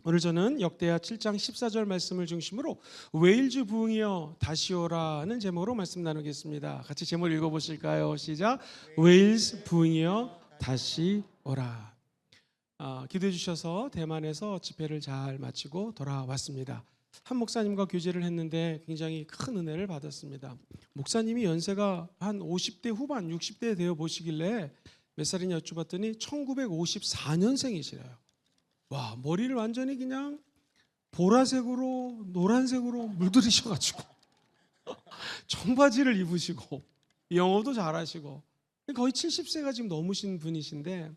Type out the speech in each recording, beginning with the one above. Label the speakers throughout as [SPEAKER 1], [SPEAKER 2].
[SPEAKER 1] 오늘 저는 역대하 7장 14절 말씀을 중심으로 웨일즈 부흥이여 다시 오라는 제목으로 말씀 나누겠습니다. 같이 제목 읽어보실까요? 시작. 웨일즈 부흥이여 다시 오라. 기도해 주셔서 대만에서 집회를 잘 마치고 돌아왔습니다. 한 목사님과 교제를 했는데 굉장히 큰 은혜를 받았습니다. 목사님이 연세가 한 50대 후반 60대 되어 보시길래 몇 살이냐 여쭤봤더니 1954년생이시래요. 와, 머리를 완전히 그냥 보라색으로 노란색으로 물들이셔가지고 청바지를 입으시고 영어도 잘하시고 거의 70세가 지금 넘으신 분이신데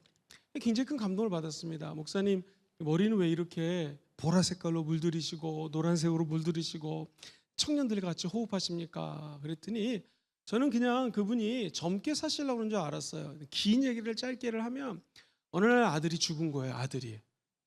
[SPEAKER 1] 굉장히 큰 감동을 받았습니다. 목사님, 머리는 왜 이렇게 보라색깔로 물들이시고 노란색으로 물들이시고 청년들과 같이 호흡하십니까? 그랬더니 저는 그냥 그분이 젊게 사시려고 그런 줄 알았어요. 긴 얘기를 짧게를 하면 어느 날 아들이 죽은 거예요. 아들이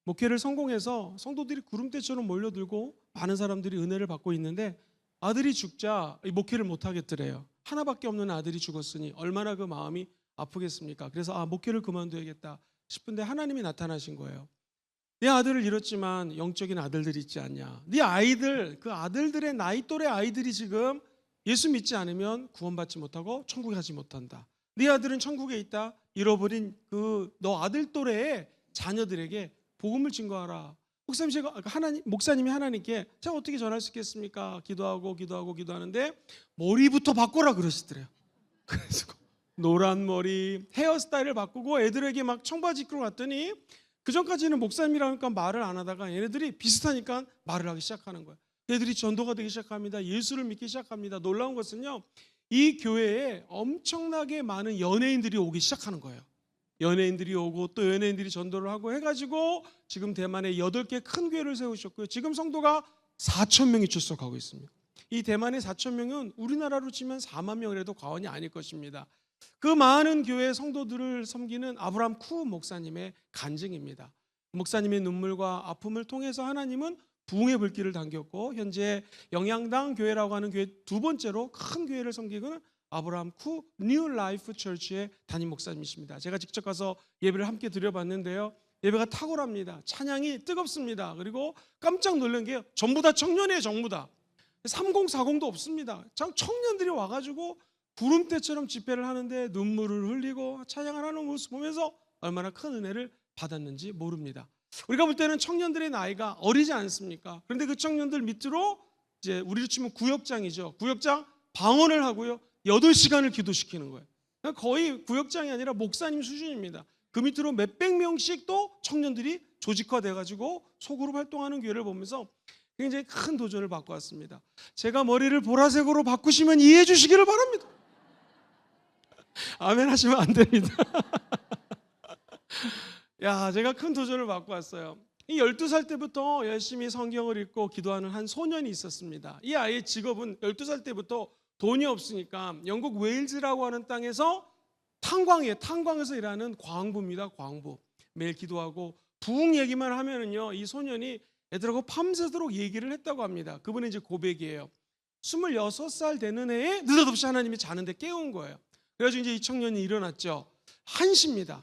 [SPEAKER 1] 목회를 성공해서 성도들이 구름대처럼 몰려들고 많은 사람들이 은혜를 받고 있는데 아들이 죽자 목회를 못 하겠더래요. 하나밖에 없는 아들이 죽었으니 얼마나 그 마음이 아프겠습니까? 그래서 목회를 그만둬야겠다 싶은데 하나님이 나타나신 거예요. 네 아들을 잃었지만 영적인 아들들이 있지 않냐. 네 아이들, 그 아들들의 나이 또래 아이들이 지금 예수 믿지 않으면 구원받지 못하고 천국에 가지 못한다. 네 아들은 천국에 있다. 잃어버린 그 너 아들 또래의 자녀들에게 복음을 증거하라. 목사님이 하나님께 제가 어떻게 전할 수 있겠습니까? 기도하는데 머리부터 바꿔라 그러시더래요. 그래서 노란 머리, 헤어스타일을 바꾸고 애들에게 막 청바지 입고 갔더니 그 전까지는 목사님이라니까 말을 안 하다가 얘네들이 비슷하니까 말을 하기 시작하는 거예요. 애들이 전도가 되기 시작합니다. 예수를 믿기 시작합니다. 놀라운 것은요, 이 교회에 엄청나게 많은 연예인들이 오기 시작하는 거예요. 연예인들이 오고 또 연예인들이 전도를 하고 해가지고 지금 대만에 8개 큰 교회를 세우셨고요. 지금 성도가 4천 명이 출석하고 있습니다. 이 대만의 4천 명은 우리나라로 치면 4만 명이라도 과언이 아닐 것입니다. 그 많은 교회 성도들을 섬기는 아브라함 쿠 목사님의 간증입니다. 목사님의 눈물과 아픔을 통해서 하나님은 부흥의 불길을 당겼고 현재 영양당 교회라고 하는 교회 두 번째로 큰 교회를 섬기는 아브라함 쿠 뉴 라이프 처치의 담임 목사님이십니다. 제가 직접 가서 예배를 함께 드려봤는데요. 예배가 탁월합니다. 찬양이 뜨겁습니다. 그리고 깜짝 놀란 게 전부 다 청년이에요. 전부 다 3040도 없습니다. 청년들이 와가지고 구름대처럼 집회를 하는데 눈물을 흘리고 찬양을 하는 모습 보면서 얼마나 큰 은혜를 받았는지 모릅니다. 우리가 볼 때는 청년들의 나이가 어리지 않습니까? 그런데 그 청년들 밑으로 이제 우리로 치면 구역장이죠. 구역장 방언을 하고요. 8시간을 기도시키는 거예요. 거의 구역장이 아니라 목사님 수준입니다. 그 밑으로 몇백 명씩 또 청년들이 조직화돼가지고 소그룹 활동하는 교회를 보면서 굉장히 큰 도전을 받고 왔습니다. 제가 머리를 보라색으로 바꾸시면 이해해 주시기를 바랍니다. 아멘 하시면 안 됩니다. 제가 큰 도전을 받고 왔어요. 이 12살 때부터 열심히 성경을 읽고 기도하는 한 소년이 있었습니다. 이 아이의 직업은 12살 때부터 돈이 없으니까 영국 웨일즈라고 하는 땅에서 탄광에서 일하는 광부입니다. 광부. 매일 기도하고 부흥 얘기만 하면은요, 이 소년이 애들하고 밤새도록 얘기를 했다고 합니다. 그분의 이제 고백이에요. 26살 되는 해에 느닷없이 하나님이 자는데 깨운 거예요. 그래가지고 이제 이 청년이 일어났죠. 1시입니다.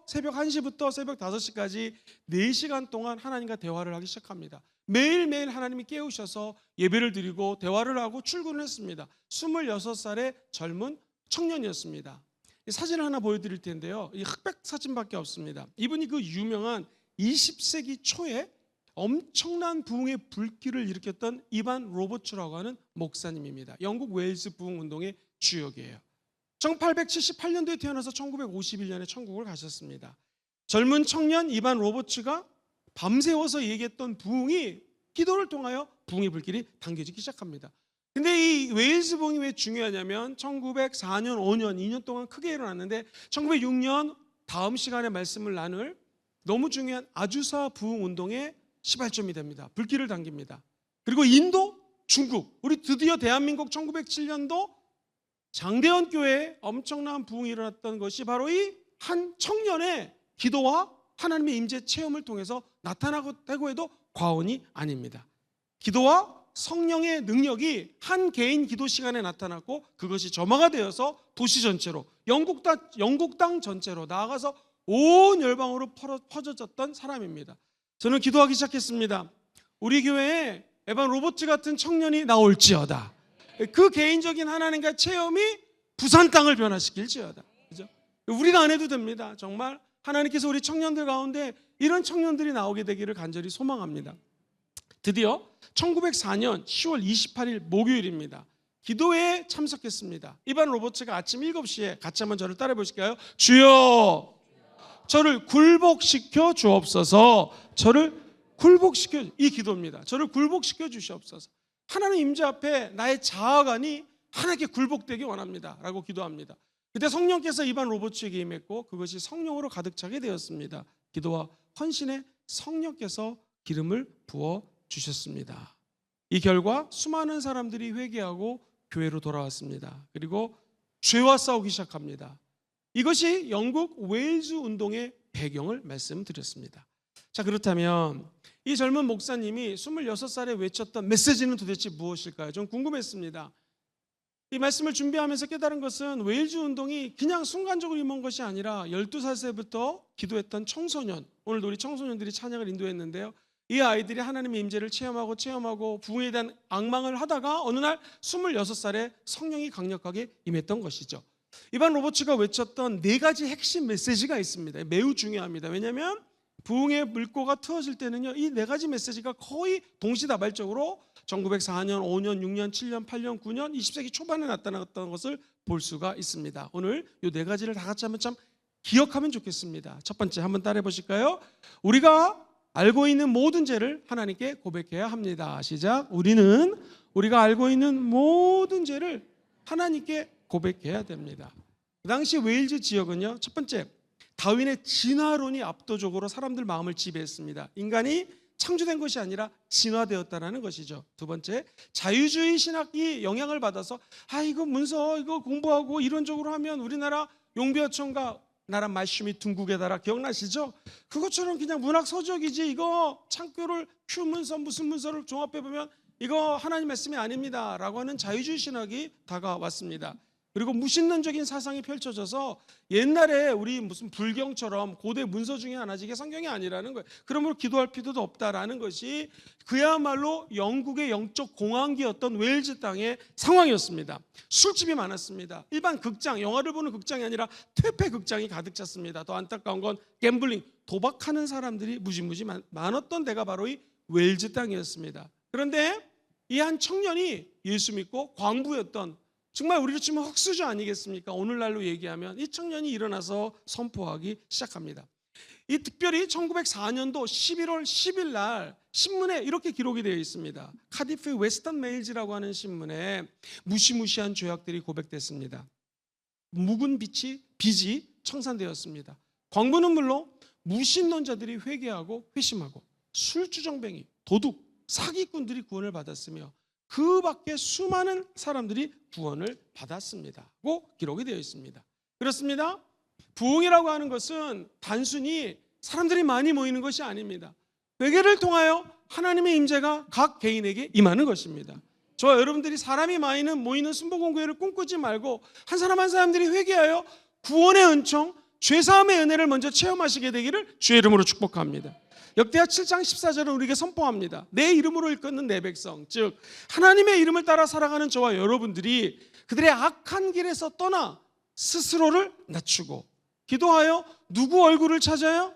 [SPEAKER 1] 새벽 1시부터 새벽 5시까지 4시간 동안 하나님과 대화를 하기 시작합니다. 매일매일 하나님이 깨우셔서 예배를 드리고 대화를 하고 출근을 했습니다. 26살의 젊은 청년이었습니다. 사진을 하나 보여드릴 텐데요. 이 흑백 사진밖에 없습니다. 이분이 그 유명한 20세기 초에 엄청난 부흥의 불길을 일으켰던 이반 로버츠라고 하는 목사님입니다. 영국 웨일즈 부흥 운동의 주역이에요. 1878년도에 태어나서 1951년에 천국을 가셨습니다. 젊은 청년 이반 로버츠가 밤새워서 얘기했던 부흥이 기도를 통하여 부흥의 불길이 당겨지기 시작합니다. 근데 이 웨일즈 부흥이 왜 중요하냐면 1904년, 5년, 2년 동안 크게 일어났는데 1906년 다음 시간에 말씀을 나눌 너무 중요한 아주사 부흥 운동의 시발점이 됩니다. 불길을 당깁니다. 그리고 인도, 중국, 우리 드디어 대한민국 1907년도 장대현 교회에 엄청난 부흥이 일어났던 것이 바로 이 한 청년의 기도와 하나님의 임재 체험을 통해서 나타나고 해도 과언이 아닙니다. 기도와 성령의 능력이 한 개인 기도 시간에 나타났고 그것이 점화가 되어서 도시 전체로 영국 땅 전체로 나아가서 온 열방으로 퍼져졌던 사람입니다. 저는 기도하기 시작했습니다. 우리 교회에 에반 로버츠 같은 청년이 나올지어다. 그 개인적인 하나님과의 체험이 부산 땅을 변화시킬지어다. 그죠? 우리가 안 해도 됩니다. 정말 하나님께서 우리 청년들 가운데 이런 청년들이 나오게 되기를 간절히 소망합니다. 드디어 1904년 10월 28일 목요일입니다. 기도회에 참석했습니다. 이반 로버츠가 아침 7시에 같이 한번 저를 따라해 보실까요? 주여, 저를 굴복시켜 주옵소서. 저를 굴복시켜, 이 기도입니다. 저를 굴복시켜 주시옵소서. 하나님 임재 앞에 나의 자아관이 하나님께 굴복되기 원합니다 라고 기도합니다. 그때 성령께서 이반 로버츠에게 임했고 그것이 성령으로 가득 차게 되었습니다. 기도와 헌신에 성령께서 기름을 부어 주셨습니다. 이 결과 수많은 사람들이 회개하고 교회로 돌아왔습니다. 그리고 죄와 싸우기 시작합니다. 이것이 영국 웨일즈 운동의 배경을 말씀드렸습니다. 자, 그렇다면 이 젊은 목사님이 26살에 외쳤던 메시지는 도대체 무엇일까요? 좀 궁금했습니다. 이 말씀을 준비하면서 깨달은 것은 웨일즈 운동이 그냥 순간적으로 임한 것이 아니라 12살부터 기도했던 청소년, 오늘도 우리 청소년들이 찬양을 인도했는데요, 이 아이들이 하나님의 임재를 체험하고 부흥에 대한 앙망을 하다가 어느 날 26살에 성령이 강력하게 임했던 것이죠. 이반 로버츠가 외쳤던 4가지 핵심 메시지가 있습니다. 매우 중요합니다. 왜냐하면 부흥의 물꼬가 트어질 때는요, 이 4가지 메시지가 거의 동시다발적으로 1904년, 5년, 6년, 7년, 8년, 9년, 20세기 초반에 나타났던 것을 볼 수가 있습니다. 오늘 이 4가지를 다 같이 한번 참 기억하면 좋겠습니다. 첫 번째 한번 따라해 보실까요? 우리가 알고 있는 모든 죄를 하나님께 고백해야 합니다. 시작. 우리가 알고 있는 모든 죄를 하나님께 고백해야 됩니다. 그 당시 웨일즈 지역은요, 첫 번째, 다윈의 진화론이 압도적으로 사람들 마음을 지배했습니다. 인간이 창조된 것이 아니라 진화되었다는 것이죠. 두 번째, 자유주의 신학이 영향을 받아서 이거 문서 이거 공부하고 이론적으로 하면 우리나라 용비어천가 나라 말씀이 둥국에 달아, 기억나시죠? 그것처럼 그냥 문학 서적이지 이거 창교를 큐 문서 무슨 문서를 종합해 보면 이거 하나님 말씀이 아닙니다 라고 하는 자유주의 신학이 다가왔습니다. 그리고 무신론적인 사상이 펼쳐져서 옛날에 우리 무슨 불경처럼 고대 문서 중에 하나지 이게 성경이 아니라는 거예요. 그러므로 기도할 필요도 없다라는 것이 그야말로 영국의 영적 공황기였던 웨일즈 땅의 상황이었습니다. 술집이 많았습니다. 일반 극장, 영화를 보는 극장이 아니라 퇴폐 극장이 가득 찼습니다. 더 안타까운 건 갬블링, 도박하는 사람들이 무지무지 많았던 데가 바로 이 웨일즈 땅이었습니다. 그런데 이 한 청년이 예수 믿고 광부였던, 정말 우리로 치면 흑수저 아니겠습니까? 오늘날로 얘기하면 이 청년이 일어나서 선포하기 시작합니다. 이 특별히 1904년도 11월 10일 날 신문에 이렇게 기록이 되어 있습니다. 카디프 웨스턴 메일즈라고 하는 신문에 무시무시한 죄악들이 고백됐습니다. 묵은 빚이 청산되었습니다. 광부는 물론 무신론자들이 회개하고 회심하고 술주정뱅이, 도둑, 사기꾼들이 구원을 받았으며 그 밖에 수많은 사람들이 구원을 받았습니다고 기록이 되어 있습니다. 그렇습니다. 부흥이라고 하는 것은 단순히 사람들이 많이 모이는 것이 아닙니다. 회개를 통하여 하나님의 임재가 각 개인에게 임하는 것입니다. 저와 여러분들이 사람이 모이는 순복음교회를 꿈꾸지 말고 한 사람 한 사람들이 회개하여 구원의 은총, 죄사함의 은혜를 먼저 체험하시게 되기를 주의 이름으로 축복합니다. 역대하 7장 14절은 우리에게 선포합니다. 내 이름으로 일컫는 내 백성, 즉 하나님의 이름을 따라 살아가는 저와 여러분들이 그들의 악한 길에서 떠나 스스로를 낮추고 기도하여 누구 얼굴을 찾아요?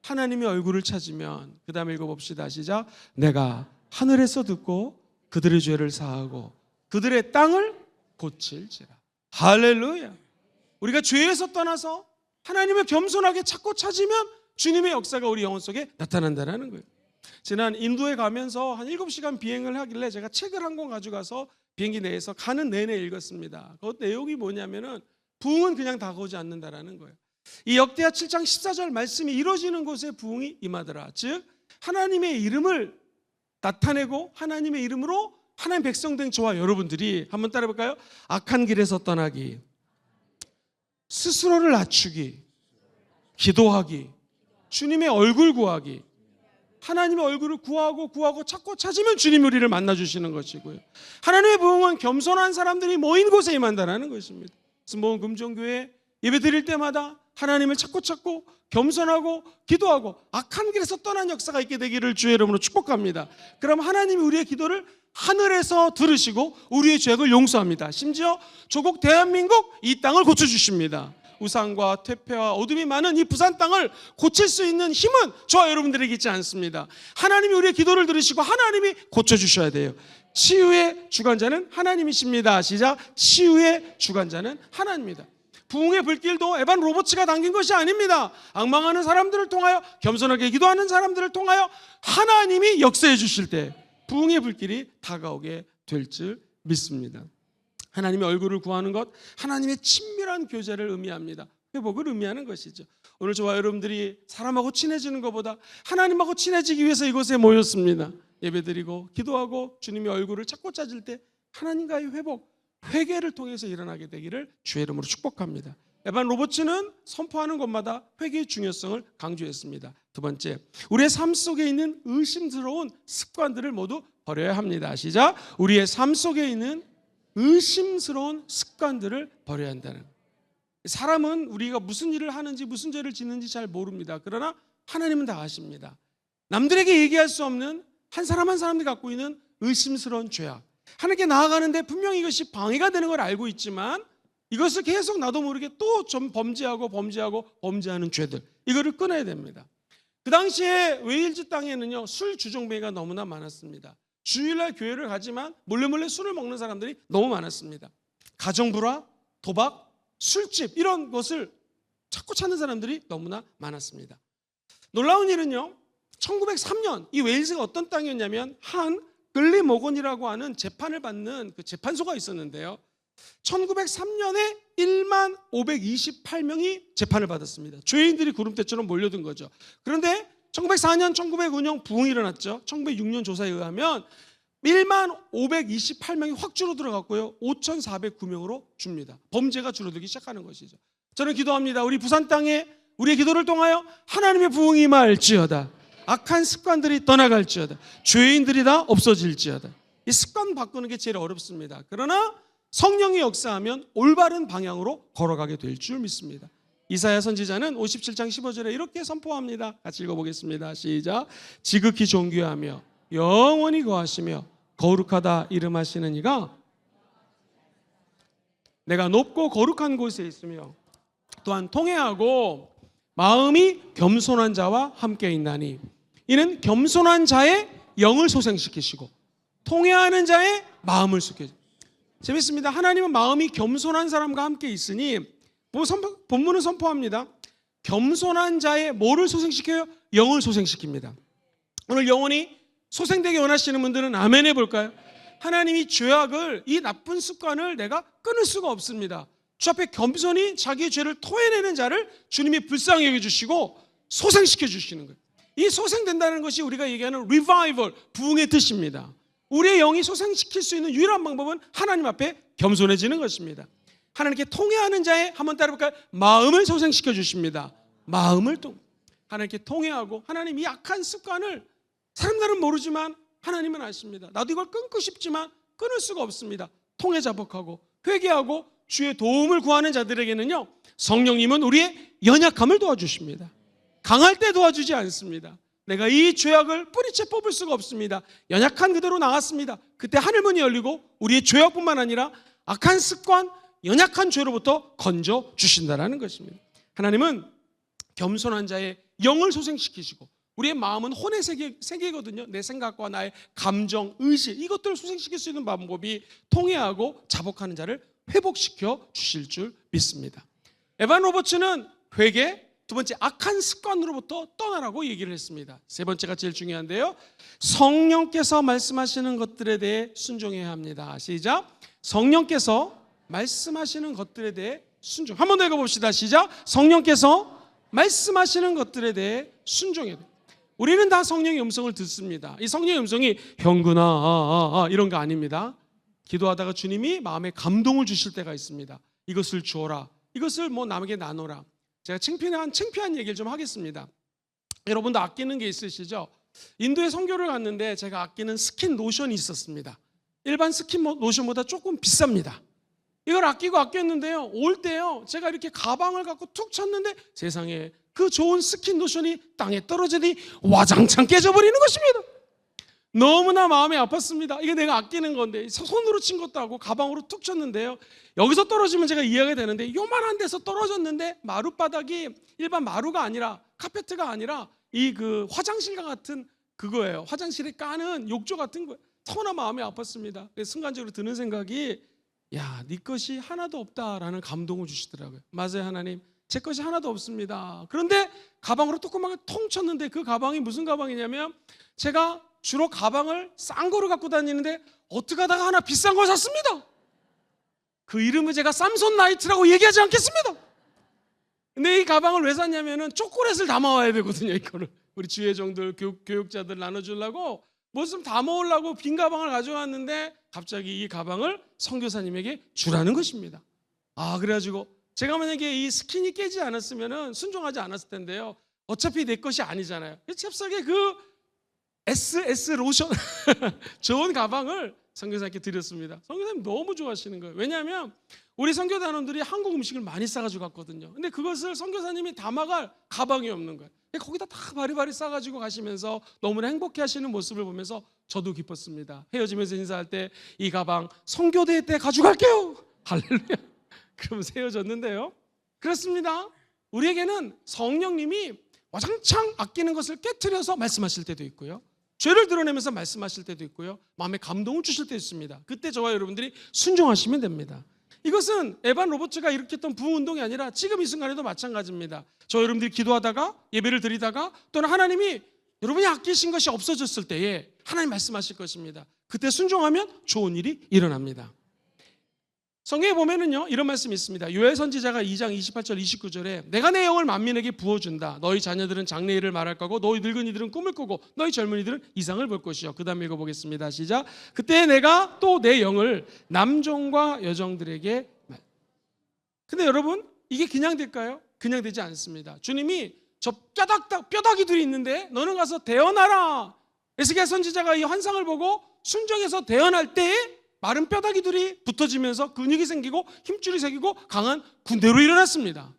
[SPEAKER 1] 하나님의 얼굴을 찾으면, 그 다음에 읽어봅시다. 시작. 내가 하늘에서 듣고 그들의 죄를 사하고 그들의 땅을 고칠지라. 할렐루야. 우리가 죄에서 떠나서 하나님을 겸손하게 찾고 찾으면 주님의 역사가 우리 영혼 속에 나타난다는 거예요. 지난 인도에 가면서 한 7시간 비행을 하길래 제가 책을 한 권 가져가서 비행기 내에서 가는 내내 읽었습니다. 그 내용이 뭐냐면은 부흥은 그냥 다가오지 않는다라는 거예요. 이 역대하 7장 14절 말씀이 이루어지는 곳에 부흥이 임하더라. 즉 하나님의 이름을 나타내고 하나님의 이름으로 하나님 백성 된 저와 여러분들이 한번 따라해 볼까요? 악한 길에서 떠나기, 스스로를 낮추기, 기도하기, 주님의 얼굴 구하기, 하나님의 얼굴을 구하고 찾고 찾으면 주님이 우리를 만나주시는 것이고요. 하나님의 부흥은 겸손한 사람들이 모인 곳에 임한다는 것입니다. 스모은 금종교회 예배 드릴 때마다 하나님을 찾고 겸손하고 기도하고 악한 길에서 떠난 역사가 있게 되기를 주의 이름으로 축복합니다. 그럼 하나님이 우리의 기도를 하늘에서 들으시고 우리의 죄악을 용서합니다. 심지어 조국 대한민국 이 땅을 고쳐주십니다. 우상과 퇴폐와 어둠이 많은 이 부산 땅을 고칠 수 있는 힘은 저와 여러분들에게 있지 않습니다. 하나님이 우리의 기도를 들으시고 하나님이 고쳐주셔야 돼요. 치유의 주관자는 하나님이십니다. 시작. 치유의 주관자는 하나님입니다. 부흥의 불길도 에반 로버츠가 당긴 것이 아닙니다. 앙망하는 사람들을 통하여, 겸손하게 기도하는 사람들을 통하여 하나님이 역사해 주실 때 부흥의 불길이 다가오게 될 줄 믿습니다. 하나님의 얼굴을 구하는 것, 하나님의 친밀한 교제를 의미합니다. 회복을 의미하는 것이죠. 오늘 저와 여러분들이 사람하고 친해지는 것보다 하나님하고 친해지기 위해서 이곳에 모였습니다. 예배드리고 기도하고 주님의 얼굴을 찾고 찾을 때 하나님과의 회복, 회개를 통해서 일어나게 되기를 주의 이름으로 축복합니다. 에반 로버츠는 선포하는 것마다 회개의 중요성을 강조했습니다. 두 번째, 우리의 삶 속에 있는 의심스러운 습관들을 모두 버려야 합니다. 시작. 우리의 삶 속에 있는 의심스러운 습관들을 버려야 한다는. 사람은 우리가 무슨 일을 하는지 무슨 죄를 짓는지 잘 모릅니다. 그러나 하나님은 다 아십니다. 남들에게 얘기할 수 없는 한 사람 한 사람이 갖고 있는 의심스러운 죄악, 하나님께 나아가는데 분명히 이것이 방해가 되는 걸 알고 있지만 이것을 계속 나도 모르게 또 좀 범죄하는 죄들, 이거를 끊어야 됩니다. 그 당시에 웨일즈 땅에는요, 술 주정뱅이가 너무나 많았습니다. 주일날 교회를 가지만 몰래 술을 먹는 사람들이 너무 많았습니다. 가정불화, 도박, 술집, 이런 것을 찾고 찾는 사람들이 너무나 많았습니다. 놀라운 일은요, 1903년 이 웨일즈가 어떤 땅이었냐면 한 글리모건이라고 하는 재판을 받는 그 재판소가 있었는데요, 1903년에 1만 528명이 재판을 받았습니다. 죄인들이 구름대처럼 몰려든 거죠. 그런데 1904년, 1905년 부흥이 일어났죠. 1906년 조사에 의하면 1만 528명이 확 줄어들어갔고요, 5,409명으로 줍니다. 범죄가 줄어들기 시작하는 것이죠. 저는 기도합니다. 우리 부산 땅에 우리의 기도를 통하여 하나님의 부흥이 임할지어다. 악한 습관들이 떠나갈지어다. 죄인들이 다 없어질지어다. 이 습관 바꾸는 게 제일 어렵습니다. 그러나 성령이 역사하면 올바른 방향으로 걸어가게 될 줄 믿습니다. 이사야 선지자는 57장 15절에 이렇게 선포합니다. 같이 읽어보겠습니다. 시작. 지극히 존귀하며 영원히 거하시며 거룩하다 이름하시는 이가 내가 높고 거룩한 곳에 있으며 또한 통회하고 마음이 겸손한 자와 함께 있나니 이는 겸손한 자의 영을 소생시키시고 통회하는 자의 마음을 속여줍니다. 재밌습니다. 하나님은 마음이 겸손한 사람과 함께 있으니 본문은 선포합니다. 겸손한 자의 뭐를 소생시켜요? 영을 소생시킵니다. 오늘 영혼이 소생되게 원하시는 분들은 아멘 해볼까요? 하나님이 죄악을, 이 나쁜 습관을 내가 끊을 수가 없습니다. 주 앞에 겸손히 자기의 죄를 토해내는 자를 주님이 불쌍히 여겨주시고 소생시켜 주시는 거예요. 이 소생된다는 것이 우리가 얘기하는 리바이벌, 부흥의 뜻입니다. 우리의 영이 소생시킬 수 있는 유일한 방법은 하나님 앞에 겸손해지는 것입니다. 하나님께 통회하는 자의, 한번 따라볼까요? 마음을 소생시켜 주십니다. 마음을 하나님께 통회하고, 하나님 이 악한 습관을 사람들은 모르지만 하나님은 아십니다. 나도 이걸 끊고 싶지만 끊을 수가 없습니다. 통회 자복하고 회개하고 주의 도움을 구하는 자들에게는요, 성령님은 우리의 연약함을 도와주십니다. 강할 때 도와주지 않습니다. 내가 이 죄악을 뿌리채 뽑을 수가 없습니다. 연약한 그대로 나왔습니다. 그때 하늘문이 열리고 우리의 죄악뿐만 아니라 악한 습관, 연약한 죄로부터 건져 주신다는 것입니다. 하나님은 겸손한 자의 영을 소생시키시고, 우리의 마음은 혼의 세계거든요. 내 생각과 나의 감정, 의식, 이것들을 소생시킬 수 있는 방법이 통회하고 자복하는 자를 회복시켜 주실 줄 믿습니다. 에반 로버츠는 회개, 두 번째 악한 습관으로부터 떠나라고 얘기를 했습니다. 세 번째가 제일 중요한데요, 성령께서 말씀하시는 것들에 대해 순종해야 합니다. 시작. 성령께서 말씀하시는 것들에 대해 순종. 한 번 더 읽어봅시다. 시작. 성령께서 말씀하시는 것들에 대해 순종해야 돼요. 우리는 다 성령의 음성을 듣습니다. 이 성령의 음성이 형구나 이런 거 아닙니다. 기도하다가 주님이 마음에 감동을 주실 때가 있습니다. 이것을 주어라, 이것을 남에게 나눠라. 제가 창피한 얘기를 좀 하겠습니다. 여러분도 아끼는 게 있으시죠? 인도에 선교를 갔는데 제가 아끼는 스킨 로션이 있었습니다. 일반 스킨 로션보다 조금 비쌉니다. 이걸 아꼈는데요. 올 때요. 제가 이렇게 가방을 갖고 툭 쳤는데 세상에 그 좋은 스킨 로션이 땅에 떨어지니 와장창 깨져버리는 것입니다. 너무나 마음이 아팠습니다. 이게 내가 아끼는 건데 손으로 친 것도 하고 가방으로 툭 쳤는데요. 여기서 떨어지면 제가 이해가 되는데 요만한 데서 떨어졌는데 마룻바닥이 일반 마루가 아니라 카페트가 아니라 이 그 화장실과 같은 그거예요. 화장실에 까는 욕조 같은 거예요. 너무나 마음이 아팠습니다. 그래서 순간적으로 드는 생각이 야, 네 것이 하나도 없다라는 감동을 주시더라고요. 맞아요, 하나님. 제 것이 하나도 없습니다. 그런데 가방으로 조그맣게 통 쳤는데 그 가방이 무슨 가방이냐면 제가 주로 가방을 싼 거를 갖고 다니는데 어떻게 하다가 하나 비싼 걸 샀습니다. 그 이름을 제가 삼손 나이트라고 얘기하지 않겠습니다. 근데 이 가방을 왜 샀냐면은 초콜릿을 담아와야 되거든요. 이거를 우리 주회종들 교육자들 나눠주려고 뭐 좀 담아오려고 빈 가방을 가져왔는데 갑자기 이 가방을 선교사님에게 주라는 것입니다. 아, 그래가지고 제가 만약에 이 스킨이 깨지 않았으면은 순종하지 않았을 텐데요. 어차피 내 것이 아니잖아요. 잽싸게 그 SS 로션 좋은 가방을 선교사님께 드렸습니다. 선교사님 너무 좋아하시는 거예요. 왜냐하면 우리 선교단원들이 한국 음식을 많이 싸가지고 갔거든요. 근데 그것을 선교사님이 담아갈 가방이 없는 거예요. 거기다 다 바리바리 싸가지고 가시면서 너무나 행복해 하시는 모습을 보면서 저도 기뻤습니다. 헤어지면서 인사할 때 이 가방 선교대회 때 가져갈게요. 할렐루야. 그러면서 헤어졌는데요. 그렇습니다. 우리에게는 성령님이 와장창 아끼는 것을 깨트려서 말씀하실 때도 있고요. 죄를 드러내면서 말씀하실 때도 있고요. 마음에 감동을 주실 때도 있습니다. 그때 저와 여러분들이 순종하시면 됩니다. 이것은 에반 로버츠가 일으켰던 부흥운동이 아니라 지금 이 순간에도 마찬가지입니다. 저 여러분들이 기도하다가 예배를 드리다가 또는 하나님이 여러분이 아끼신 것이 없어졌을 때에 하나님 말씀하실 것입니다. 그때 순종하면 좋은 일이 일어납니다. 성경에 보면은요 이런 말씀이 있습니다. 요엘 선지자가 2장 28절 29절에 내가 내 영을 만민에게 부어준다. 너희 자녀들은 장래일을 말할 거고 너희 늙은이들은 꿈을 꾸고 너희 젊은이들은 이상을 볼 것이요. 그 다음 읽어보겠습니다. 시작. 그때 내가 또 내 영을 남종과 여종들에게 근데 여러분 이게 그냥 될까요? 그냥 되지 않습니다. 주님이 저 뼈다귀들이 있는데 너는 가서 대언하라. 에스겔 선지자가 이 환상을 보고 순종해서 대언할 때에 마른 뼈다귀들이 붙어지면서 근육이 생기고 힘줄이 생기고 강한 군대로 일어났습니다.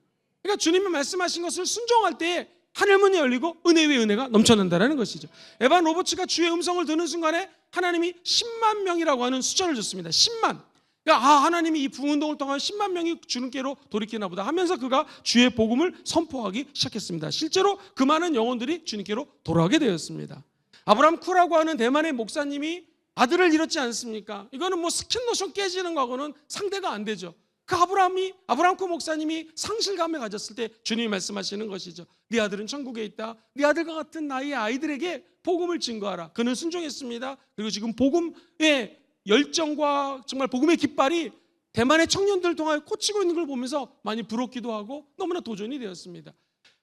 [SPEAKER 1] 그러니까 주님이 말씀하신 것을 순종할 때에 하늘문이 열리고 은혜 위에 은혜가 넘쳐난다는 것이죠. 에반 로버츠가 주의 음성을 듣는 순간에 하나님이 10만 명이라고 하는 숫자를 줬습니다. 10만. 그러니까 하나님이 이 부흥운동을 통한 10만 명이 주님께로 돌이키나 보다 하면서 그가 주의 복음을 선포하기 시작했습니다. 실제로 그 많은 영혼들이 주님께로 돌아가게 되었습니다. 아브람 쿠라고 하는 대만의 목사님이 아들을 잃었지 않습니까? 이거는 뭐 스킨로션 깨지는 거하고는 상대가 안 되죠. 그 아브람쿠 목사님이 상실감에 가졌을 때 주님이 말씀하시는 것이죠. 네 아들은 천국에 있다. 네 아들과 같은 나이의 아이들에게 복음을 증거하라. 그는 순종했습니다. 그리고 지금 복음의 열정과 정말 복음의 깃발이 대만의 청년들 통하여 꽂히고 있는 걸 보면서 많이 부럽기도 하고 너무나 도전이 되었습니다.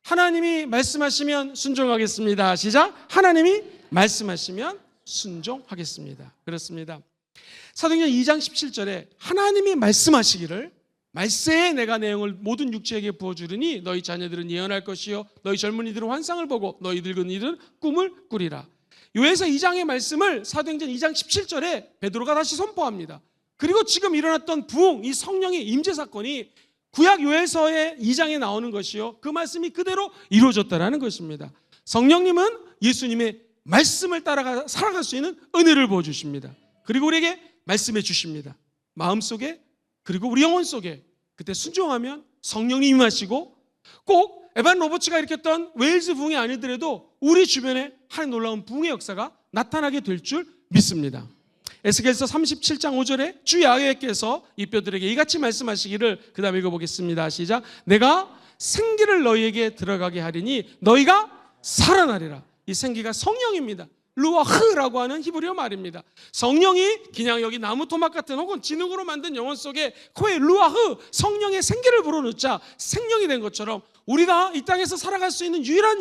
[SPEAKER 1] 하나님이 말씀하시면 순종하겠습니다. 시작. 하나님이 말씀하시면 순종하겠습니다. 그렇습니다. 사도행전 2장 17절에 하나님이 말씀하시기를 말세에 내가 내 영을 모든 육체에게 부어주리니 너희 자녀들은 예언할 것이요 너희 젊은이들은 환상을 보고 너희 늙은이들은 꿈을 꾸리라. 요에서 2장의 말씀을 사도행전 2장 17절에 베드로가 다시 선포합니다. 그리고 지금 일어났던 부흥, 이 성령의 임재 사건이 구약 요에서의 2장에 나오는 것이요 그 말씀이 그대로 이루어졌다라는 것입니다. 성령님은 예수님의 말씀을 따라가 살아갈 수 있는 은혜를 부어주십니다. 그리고 우리에게 말씀해 주십니다. 마음속에 그리고 우리 영혼 속에 그때 순종하면 성령님이 임하시고 꼭 에반 로버츠가 일으켰던 웨일즈 부흥이 아니더라도 우리 주변에 하나님 놀라운 부흥의 역사가 나타나게 될 줄 믿습니다. 에스겔서 37장 5절에 주 야훼께서 이 뼈들에게 이같이 말씀하시기를 그 다음에 읽어보겠습니다. 시작. 내가 생기를 너희에게 들어가게 하리니 너희가 살아나리라. 이 생기가 성령입니다. 루아흐라고 하는 히브리어 말입니다. 성령이 그냥 여기 나무 토막 같은 혹은 진흙으로 만든 영혼 속에 코에 루아흐 성령의 생기를 불어넣자 생명이 된 것처럼 우리가 이 땅에서 살아갈 수 있는 유일한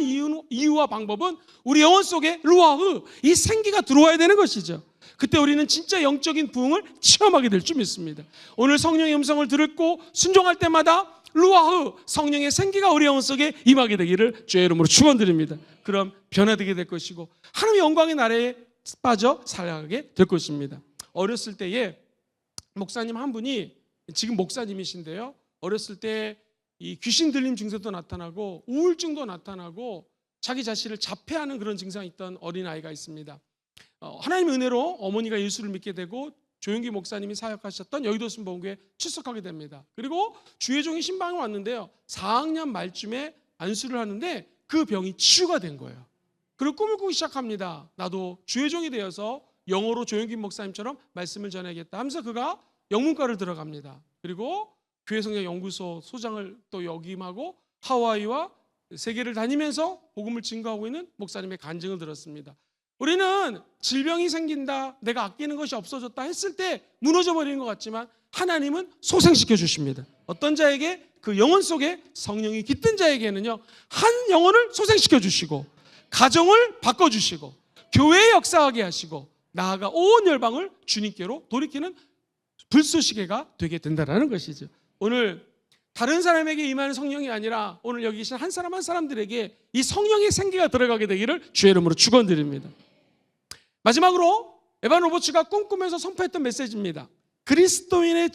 [SPEAKER 1] 이유와 방법은 우리 영혼 속에 루아흐 이 생기가 들어와야 되는 것이죠. 그때 우리는 진짜 영적인 부흥을 체험하게 될 줄 믿습니다. 오늘 성령의 음성을 듣고 순종할 때마다 루아흐 성령의 생기가 우리 영혼 속에 임하게 되기를 주의 이름으로 축원드립니다. 그럼 변화되게 될 것이고 하나님의 영광의 나라에 빠져 살아가게 될 것입니다. 어렸을 때에 목사님 한 분이 지금 목사님이신데요. 어렸을 때 이 귀신 들림 증세도 나타나고 우울증도 나타나고 자기 자신을 자폐하는 그런 증상이 있던 어린아이가 있습니다. 하나님의 은혜로 어머니가 예수를 믿게 되고 조용기 목사님이 사역하셨던 여의도 순복음교회에 출석하게 됩니다. 그리고 주의 종이 신방에 왔는데요. 4학년 말쯤에 안수를 하는데 그 병이 치유가 된 거예요. 그리고 꿈을 꾸기 시작합니다. 나도 주의 종이 되어서 영어로 조용기 목사님처럼 말씀을 전해야겠다 하면서 그가 영문과를 들어갑니다. 그리고 교회 성경 연구소 소장을 또 역임하고 하와이와 세계를 다니면서 복음을 증거하고 있는 목사님의 간증을 들었습니다. 우리는 질병이 생긴다, 내가 아끼는 것이 없어졌다 했을 때 무너져 버리는 것 같지만 하나님은 소생시켜 주십니다. 어떤 자에게 그 영혼 속에 성령이 깃든 자에게는요, 한 영혼을 소생시켜 주시고 가정을 바꿔주시고 교회에 역사하게 하시고 나아가 온 열방을 주님께로 돌이키는 불쏘시개가 되게 된다는 것이죠. 오늘 다른 사람에게 임하는 성령이 아니라 오늘 여기 계신 한 사람 한 사람들에게 이 성령의 생기가 들어가게 되기를 주의 이름으로 축원드립니다. 마지막으로 에반 로버츠가 꿈꾸면서 선포했던 메시지입니다. 그리스도의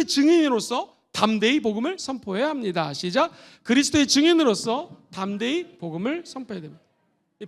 [SPEAKER 1] 증인으로서 담대히 복음을 선포해야 합니다. 시작. 그리스도의 증인으로서 담대히 복음을 선포해야 됩니다.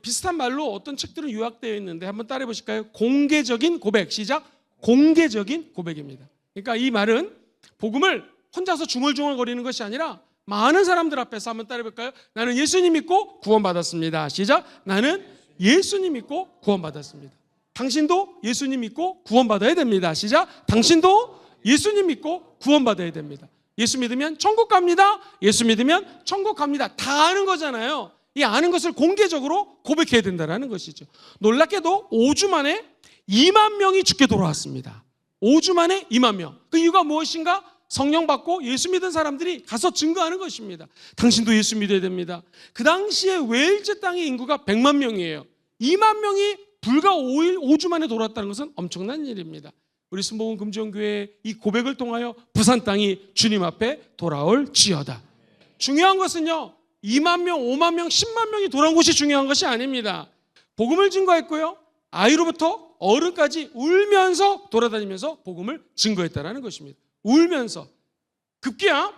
[SPEAKER 1] 비슷한 말로 어떤 책들은 요약되어 있는데 한번 따라해 보실까요? 공개적인 고백. 시작. 공개적인 고백입니다. 그러니까 이 말은 복음을 혼자서 중얼중얼거리는 것이 아니라 많은 사람들 앞에서 한번 따라해 볼까요? 나는 예수님 믿고 구원받았습니다. 시작. 나는 예수님 믿고 구원받았습니다. 당신도 예수님 믿고 구원받아야 됩니다. 시작. 당신도 예수님 믿고 구원받아야 됩니다. 예수 믿으면 천국 갑니다. 예수 믿으면 천국 갑니다. 다 아는 거잖아요. 이 아는 것을 공개적으로 고백해야 된다는 것이죠. 놀랍게도 5주 만에 2만 명이 죽게 돌아왔습니다. 5주 만에 2만 명. 그 이유가 무엇인가? 성령 받고 예수 믿은 사람들이 가서 증거하는 것입니다. 당신도 예수 믿어야 됩니다. 그 당시에 웨일즈 땅의 인구가 100만 명이에요. 2만 명이 불과 5주 만에 돌아왔다는 것은 엄청난 일입니다. 우리 순복음 금정교회의 이 고백을 통하여 부산 땅이 주님 앞에 돌아올지어다. 중요한 것은요, 2만 명, 5만 명, 10만 명이 돌아온 것이 중요한 것이 아닙니다. 복음을 증거했고요, 아이로부터 어른까지 울면서 돌아다니면서 복음을 증거했다는 것입니다. 울면서. 급기야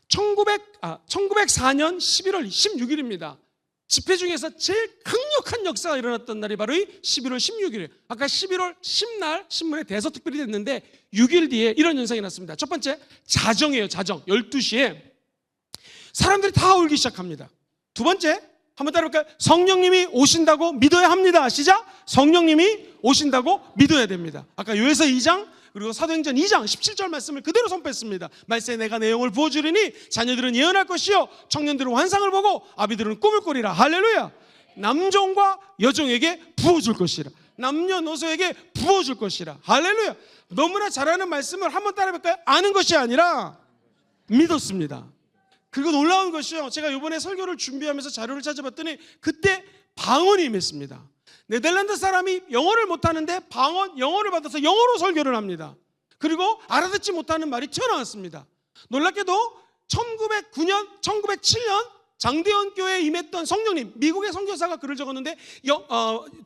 [SPEAKER 1] 1904년 11월 16일입니다. 집회 중에서 제일 강력한 역사가 일어났던 날이 바로 이 11월 16일이에요. 아까 11월 10날 신문에 대서특별히 됐는데 6일 뒤에 이런 현상이 났습니다. 첫 번째, 자정이에요. 자정. 12시에 사람들이 다 울기 시작합니다. 두 번째, 한번 따라볼까요? 성령님이 오신다고 믿어야 합니다. 시작. 성령님이 오신다고 믿어야 됩니다. 아까 요에서 2장 그리고 사도행전 2장 17절 말씀을 그대로 선포했습니다. 말세에 내가 내 영을 부어주리니 자녀들은 예언할 것이요 청년들은 환상을 보고 아비들은 꿈을 꾸리라. 할렐루야. 남종과 여종에게 부어줄 것이라. 남녀노소에게 부어줄 것이라. 할렐루야. 너무나 잘하는 말씀을 한번 따라해볼까요? 아는 것이 아니라 믿었습니다. 그리고 놀라운 것이요, 제가 이번에 설교를 준비하면서 자료를 찾아봤더니 그때 방언이 임했습니다. 네덜란드 사람이 영어를 못하는데 영어를 받아서 영어로 설교를 합니다. 그리고 알아듣지 못하는 말이 튀어나왔습니다. 놀랍게도 1909년, 1907년 장대현 교회에 임했던 성령님, 미국의 선교사가 글을 적었는데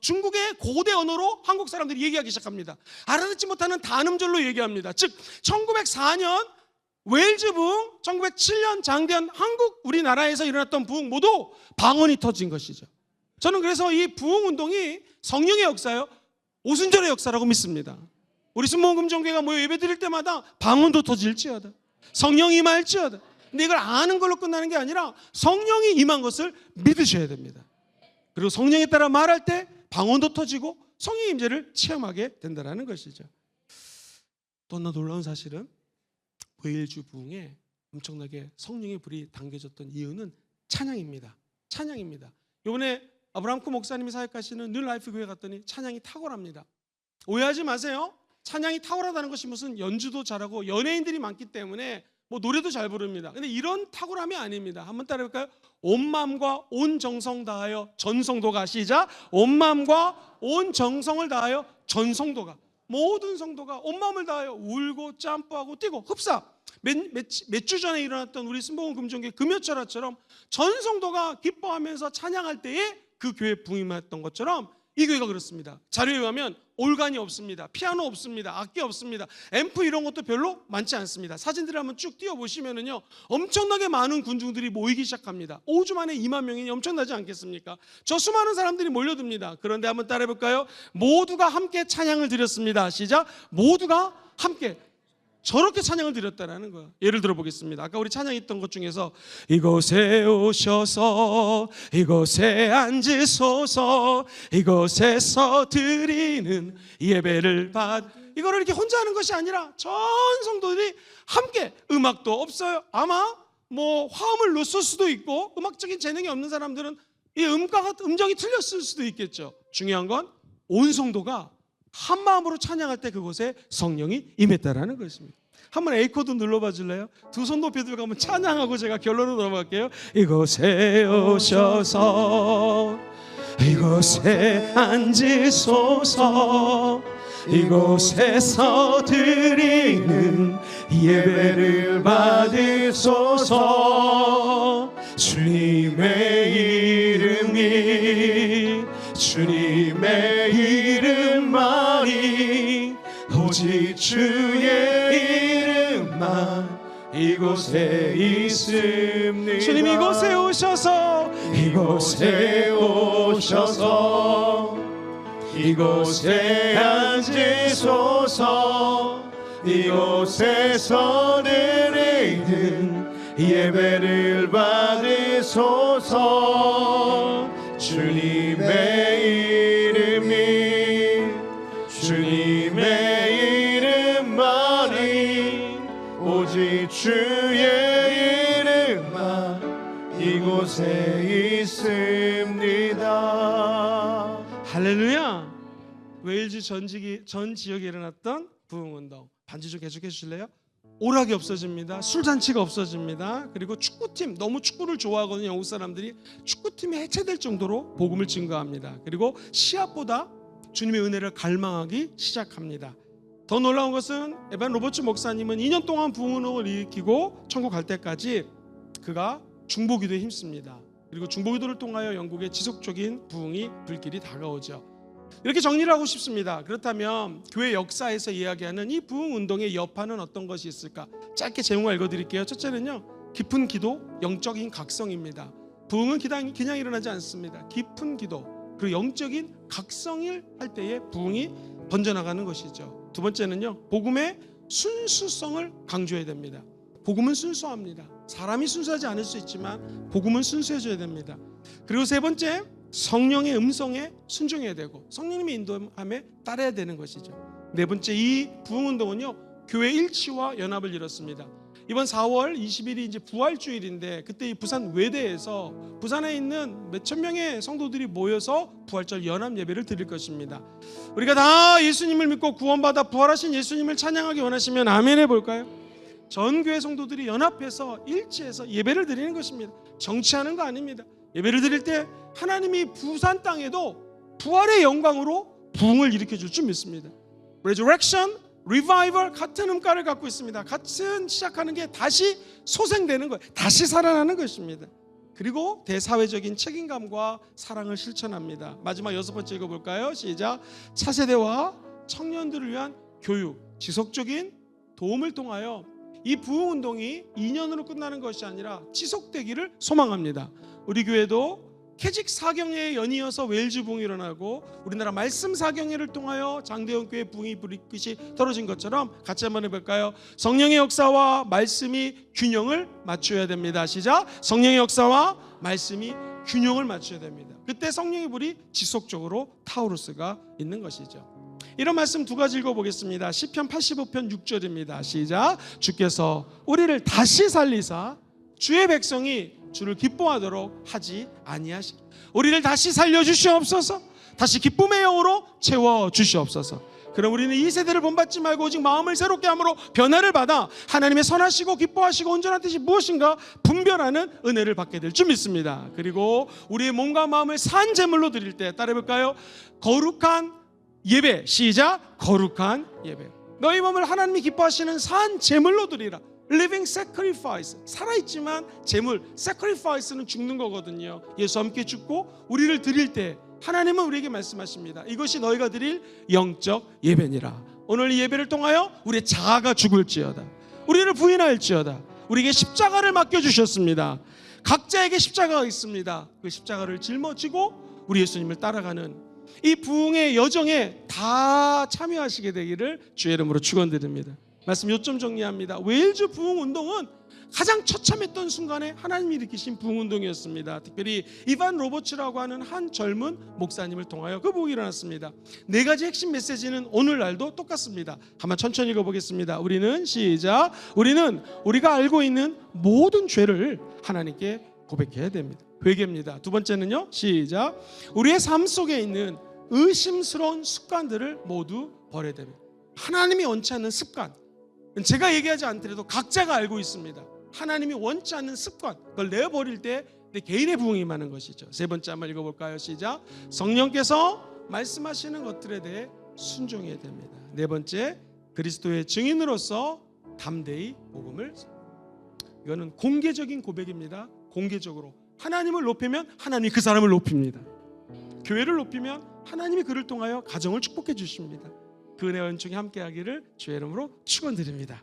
[SPEAKER 1] 중국의 고대 언어로 한국 사람들이 얘기하기 시작합니다. 알아듣지 못하는 단음절로 얘기합니다. 즉 1904년 웨일즈 부흥, 1907년 장대현 한국 우리나라에서 일어났던 부흥 모두 방언이 터진 것이죠. 저는 그래서 이 부흥운동이 성령의 역사요, 오순절의 역사라고 믿습니다. 우리 순복음금정교회가 모여 예배드릴 때마다 방언도 터질지어다, 성령이 임할지어다. 근데 이걸 아는 걸로 끝나는 게 아니라 성령이 임한 것을 믿으셔야 됩니다. 그리고 성령에 따라 말할 때 방언도 터지고 성령의 임재를 체험하게 된다는 것이죠. 또 하나 놀라운 사실은 웨일즈 부흥에 엄청나게 성령의 불이 당겨졌던 이유는 찬양입니다. 찬양입니다. 이번에 아브라함크 목사님이 사역하시는 뉴라이프 교회 갔더니 찬양이 탁월합니다. 오해하지 마세요. 찬양이 탁월하다는 것이 무슨 연주도 잘하고 연예인들이 많기 때문에 뭐 노래도 잘 부릅니다. 근데 이런 탁월함이 아닙니다. 한번 따라해볼까요? 온 마음과 온 정성 다하여 전성도가. 시작. 온 마음과 온 정성을 다하여 전성도가. 모든 성도가 온 마음을 다하여 울고 짬뽀하고 뛰고 흡사. 몇 주 전에 일어났던 우리 순복음 금정교회 금요철화처럼 전 성도가 기뻐하면서 찬양할 때에 그 교회 부임했던 것처럼 이 교회가 그렇습니다. 자료에 의하면 올간이 없습니다. 피아노 없습니다. 악기 없습니다. 앰프 이런 것도 별로 많지 않습니다. 사진들을 한번 쭉 띄워보시면은요, 엄청나게 많은 군중들이 모이기 시작합니다. 5주 만에 2만 명이 엄청나지 않겠습니까? 저 수많은 사람들이 몰려듭니다. 그런데 한번 따라해볼까요? 모두가 함께 찬양을 드렸습니다. 시작. 모두가 함께. 저렇게 찬양을 드렸다라는 거예요. 예를 들어 보겠습니다. 아까 우리 찬양했던 것 중에서 이곳에 오셔서 이곳에 앉으소서 이곳에서 드리는 예배를 이거를 이렇게 혼자 하는 것이 아니라 전 성도들이 함께, 음악도 없어요. 아마 뭐 화음을 놓을 수도 있고 음악적인 재능이 없는 사람들은 이 음정이 틀렸을 수도 있겠죠. 중요한 건 온 성도가 한 마음으로 찬양할 때 그곳에 성령이 임했다라는 것입니다. 한번 A 코드 눌러봐 줄래요? 두 손 높이 들고 한번 찬양하고 제가 결론으로 넘어갈게요. 이곳에 오셔서 이곳에 앉으소서 이곳에서 드리는 예배를 받으소서. 주님의 이름이 주님의 이름만이 오직 주의 이름만 이곳에 있습니다. 주님 이곳에 오셔서 이곳에 오셔서 이곳에 앉으소서 이곳에서 드리는 예배를 받으소서. 주님의 이름이 주님의 이름만이 오직 주의 이름만 이곳에 있습니다. 할렐루야. 웨일즈 전 지역에 일어났던 부흥운동, 반주 좀 계속해 주실래요? 오락이 없어집니다. 술잔치가 없어집니다. 그리고 축구팀, 너무 축구를 좋아하거든요. 영국 사람들이. 축구팀이 해체될 정도로 복음을 증거합니다. 그리고 시합보다 주님의 은혜를 갈망하기 시작합니다. 더 놀라운 것은 에반 로버츠 목사님은 2년 동안 부흥운동을 일으키고 천국 갈 때까지 그가 중보기도에 힘씁니다. 그리고 중보기도를 통하여 영국의 지속적인 부흥이 불길이 다가오죠. 이렇게 정리를 하고 싶습니다. 그렇다면 교회 역사에서 이야기하는 이 부흥운동의 여파는 어떤 것이 있을까? 짧게 제목을 읽어드릴게요. 첫째는요, 깊은 기도, 영적인 각성입니다. 부흥은 그냥 일어나지 않습니다. 깊은 기도, 그리고 영적인 각성을 할 때에 부흥이 번져나가는 것이죠. 두 번째는요, 복음의 순수성을 강조해야 됩니다. 복음은 순수합니다. 사람이 순수하지 않을 수 있지만 복음은 순수해져야 됩니다. 그리고 세 번째, 성령의 음성에 순종해야 되고 성령님의 인도함에 따라야 되는 것이죠. 네 번째, 이 부흥운동은요, 교회 일치와 연합을 이뤘습니다. 이번 4월 20일이 이제 부활주일인데 그때 이 부산 외대에서 부산에 있는 몇천 명의 성도들이 모여서 부활절 연합 예배를 드릴 것입니다. 우리가 다 예수님을 믿고 구원받아 부활하신 예수님을 찬양하기 원하시면 아멘 해볼까요? 전 교회 성도들이 연합해서 일치해서 예배를 드리는 것입니다. 정치하는 거 아닙니다. 예배를 드릴 때 하나님이 부산 땅에도 부활의 영광으로 부흥을 일으켜줄 줄 믿습니다. Resurrection, Revival 같은 음가를 갖고 있습니다. 같은 시작하는 게 다시 소생되는 거예요. 다시 살아나는 것입니다. 그리고 대사회적인 책임감과 사랑을 실천합니다. 마지막 6번째 읽어볼까요? 시작. 차세대와 청년들을 위한 교육, 지속적인 도움을 통하여 이 부흥운동이 2년으로 끝나는 것이 아니라 지속되기를 소망합니다. 우리 교회도 캐직 사경회에 연이어서 웨일즈 부흥이 일어나고 우리나라 말씀 사경회를 통하여 장대원 교회 부흥이 불빛이 떨어진 것처럼 같이 한번 해볼까요? 성령의 역사와 말씀이 균형을 맞춰야 됩니다. 시작. 성령의 역사와 말씀이 균형을 맞춰야 됩니다. 그때 성령의 불이 지속적으로 타오를 수가 있는 것이죠. 이런 말씀 두 가지 읽어보겠습니다. 시편 85편 6절입니다. 시작. 주께서 우리를 다시 살리사 주의 백성이 주를 기뻐하도록 하지 아니하시. 우리를 다시 살려주시옵소서. 다시 기쁨의 영으로 채워주시옵소서. 그럼 우리는 이 세대를 본받지 말고 오직 마음을 새롭게 함으로 변화를 받아 하나님의 선하시고 기뻐하시고 온전한 뜻이 무엇인가 분별하는 은혜를 받게 될 줄 믿습니다. 그리고 우리의 몸과 마음을 산 제물로 드릴 때 따라해볼까요? 거룩한 예배. 시작. 거룩한 예배. 너희 몸을 하나님이 기뻐하시는 산 제물로 드리라. Living sacrifice. 살아있지만 제물. Sacrifice는 죽는 거거든요. 예수 함께 죽고 우리를 드릴 때 하나님은 우리에게 말씀하십니다. 이것이 너희가 드릴 영적 예배니라. 오늘 이 예배를 통하여 우리의 자아가 죽을지어다. 우리를 부인할지어다. 우리에게 십자가를 맡겨주셨습니다. 각자에게 십자가가 있습니다. 그 십자가를 짊어지고 우리 예수님을 따라가는 이 부흥의 여정에 다 참여하시게 되기를 주의 이름으로 축원드립니다. 말씀 요점 정리합니다. 웨일즈 부흥운동은 가장 처참했던 순간에 하나님이 일으키신 부흥운동이었습니다. 특별히 이반 로버츠라고 하는 한 젊은 목사님을 통하여 그 부흥이 일어났습니다. 네 가지 핵심 메시지는 오늘날도 똑같습니다. 한번 천천히 읽어보겠습니다. 우리는 시작. 우리는 우리가 알고 있는 모든 죄를 하나님께 고백해야 됩니다. 회개입니다. 두 번째는요. 시작. 우리의 삶 속에 있는 의심스러운 습관들을 모두 버려야 됩니다. 하나님이 원치 않는 습관, 제가 얘기하지 않더라도 각자가 알고 있습니다. 하나님이 원치 않는 습관, 그걸 내버릴 때 내 개인의 부흥이 임하는 것이죠. 세 번째 한번 읽어볼까요? 시작. 성령께서 말씀하시는 것들에 대해 순종해야 됩니다. 네 번째, 그리스도의 증인으로서 담대히 복음을. 이거는 공개적인 고백입니다. 공개적으로 하나님을 높이면 하나님이 그 사람을 높입니다. 교회를 높이면 하나님이 그를 통하여 가정을 축복해 주십니다. 그 은혜와 은총이 함께하기를 주의 이름으로 축원드립니다.